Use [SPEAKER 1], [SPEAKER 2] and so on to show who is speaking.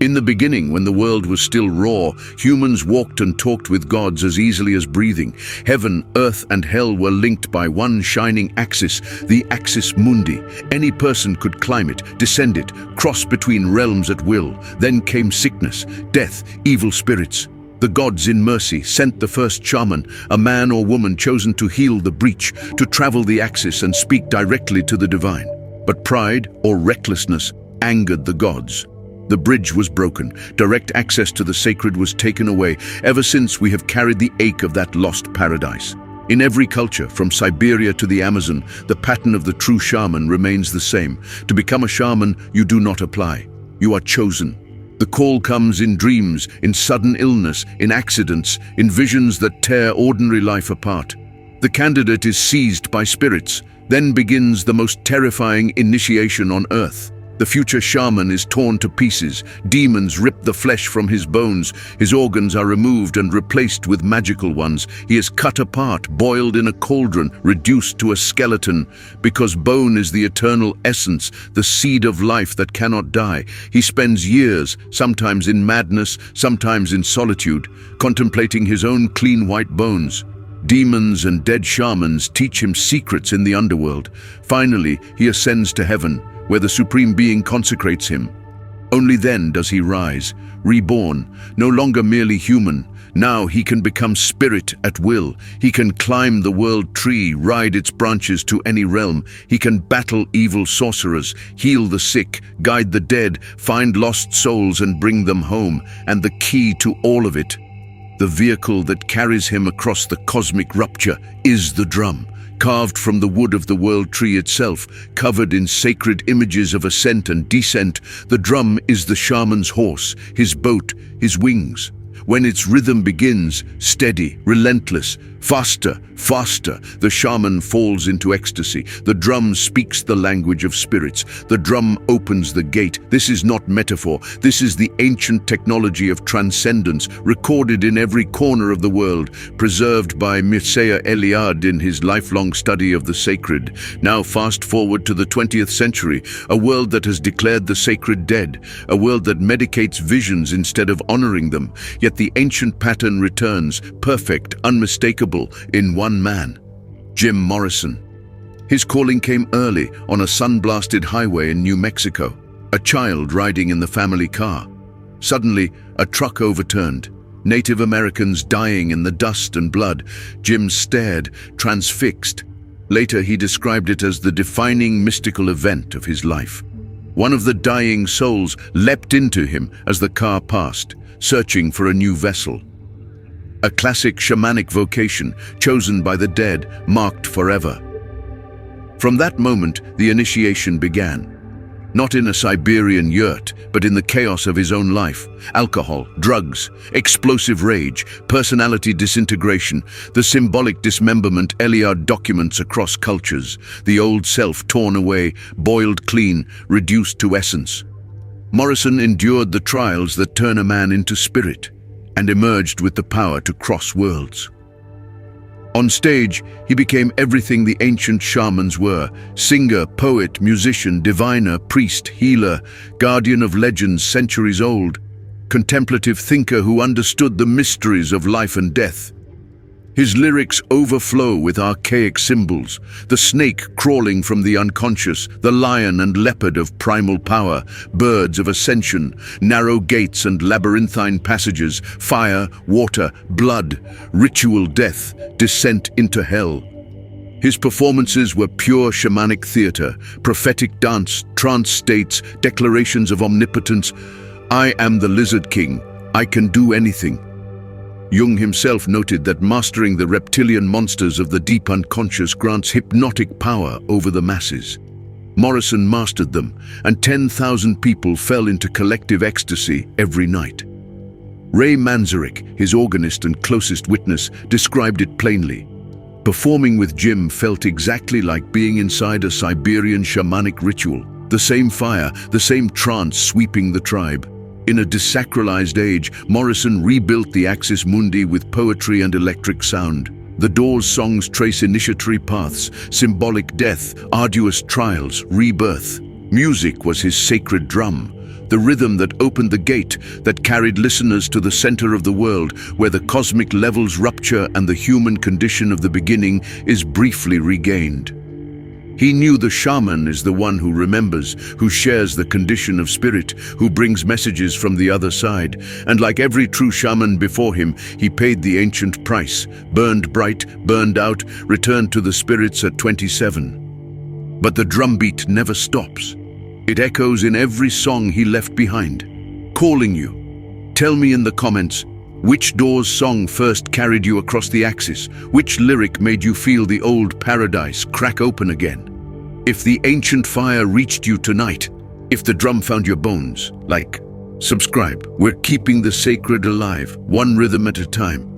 [SPEAKER 1] In the beginning, when the world was still raw, humans walked and talked with gods as easily as breathing. Heaven, earth, and hell were linked by one shining axis, the Axis Mundi. Any person could climb it, descend it, cross between realms at will. Then came sickness, death, evil spirits. The gods in mercy sent the first shaman, a man or woman chosen to heal the breach, to travel the axis and speak directly to the divine. But pride or recklessness angered the gods. The bridge was broken. Direct access to the sacred was taken away. Ever since, we have carried the ache of that lost paradise. In every culture, from Siberia to the Amazon, the pattern of the true shaman remains the same. To become a shaman, you do not apply. You are chosen. The call comes in dreams, in sudden illness, in accidents, in visions that tear ordinary life apart. The candidate is seized by spirits. Then begins the most terrifying initiation on earth. The future shaman is torn to pieces. Demons rip the flesh from his bones. His organs are removed and replaced with magical ones. He is cut apart, boiled in a cauldron, reduced to a skeleton. Because bone is the eternal essence, the seed of life that cannot die. He spends years, sometimes in madness, sometimes in solitude, contemplating his own clean white bones. Demons and dead shamans teach him secrets in the underworld. Finally, he ascends to heaven, where the Supreme Being consecrates him. Only then does he rise, reborn, no longer merely human. Now he can become spirit at will. He can climb the world tree, ride its branches to any realm. He can battle evil sorcerers, heal the sick, guide the dead, find lost souls and bring them home. And the key to all of it, the vehicle that carries him across the cosmic rupture, is the drum. Carved from the wood of the world tree itself, covered in sacred images of ascent and descent, the drum is the shaman's horse, his boat, his wings. When its rhythm begins, steady, relentless, faster, faster, the shaman falls into ecstasy. The drum speaks the language of spirits. The drum opens the gate. This is not metaphor. This is the ancient technology of transcendence, recorded in every corner of the world, preserved by Mircea Eliade in his lifelong study of the sacred. Now fast forward to the 20th century, a world that has declared the sacred dead, a world that medicates visions instead of honoring them. Yet the ancient pattern returns, perfect, unmistakable, in one man, Jim Morrison. His calling came early on a sun-blasted highway in New Mexico, a child riding in the family car. Suddenly, a truck overturned, Native Americans dying in the dust and blood. Jim stared, transfixed. Later, he described it as the defining mystical event of his life. One of the dying souls leapt into him as the car passed, searching for a new vessel. A classic shamanic vocation, chosen by the dead, marked forever. From that moment, the initiation began. Not in a Siberian yurt, but in the chaos of his own life. Alcohol, drugs, explosive rage, personality disintegration, the symbolic dismemberment Eliade documents across cultures, the old self torn away, boiled clean, reduced to essence. Morrison endured the trials that turn a man into spirit, and emerged with the power to cross worlds. On stage, he became everything the ancient shamans were: singer, poet, musician, diviner, priest, healer, guardian of legends centuries old, contemplative thinker who understood the mysteries of life and death. His lyrics overflow with archaic symbols, the snake crawling from the unconscious, the lion and leopard of primal power, birds of ascension, narrow gates and labyrinthine passages, fire, water, blood, ritual death, descent into hell. His performances were pure shamanic theater, prophetic dance, trance states, declarations of omnipotence. I am the Lizard King. I can do anything. Jung himself noted that mastering the reptilian monsters of the deep unconscious grants hypnotic power over the masses. Morrison mastered them, and 10,000 people fell into collective ecstasy every night. Ray Manzarek, his organist and closest witness, described it plainly. Performing with Jim felt exactly like being inside a Siberian shamanic ritual. The same fire, the same trance sweeping the tribe. In a desacralized age, Morrison rebuilt the Axis Mundi with poetry and electric sound. The Doors' songs trace initiatory paths, symbolic death, arduous trials, rebirth. Music was his sacred drum. the rhythm that opened the gate, that carried listeners to the center of the world, where the cosmic levels rupture and the human condition of the beginning is briefly regained. He knew the shaman is the one who remembers, who shares the condition of spirit, who brings messages from the other side, and like every true shaman before him, he paid the ancient price, burned bright, burned out, returned to the spirits at 27. But the drumbeat never stops. It echoes in every song he left behind, calling you. Tell me in the comments, which door's song first carried you across the Axis? Which lyric made you feel the old paradise crack open again? If the ancient fire reached you tonight, if the drum found your bones, like, subscribe. We're keeping the sacred alive, one rhythm at a time.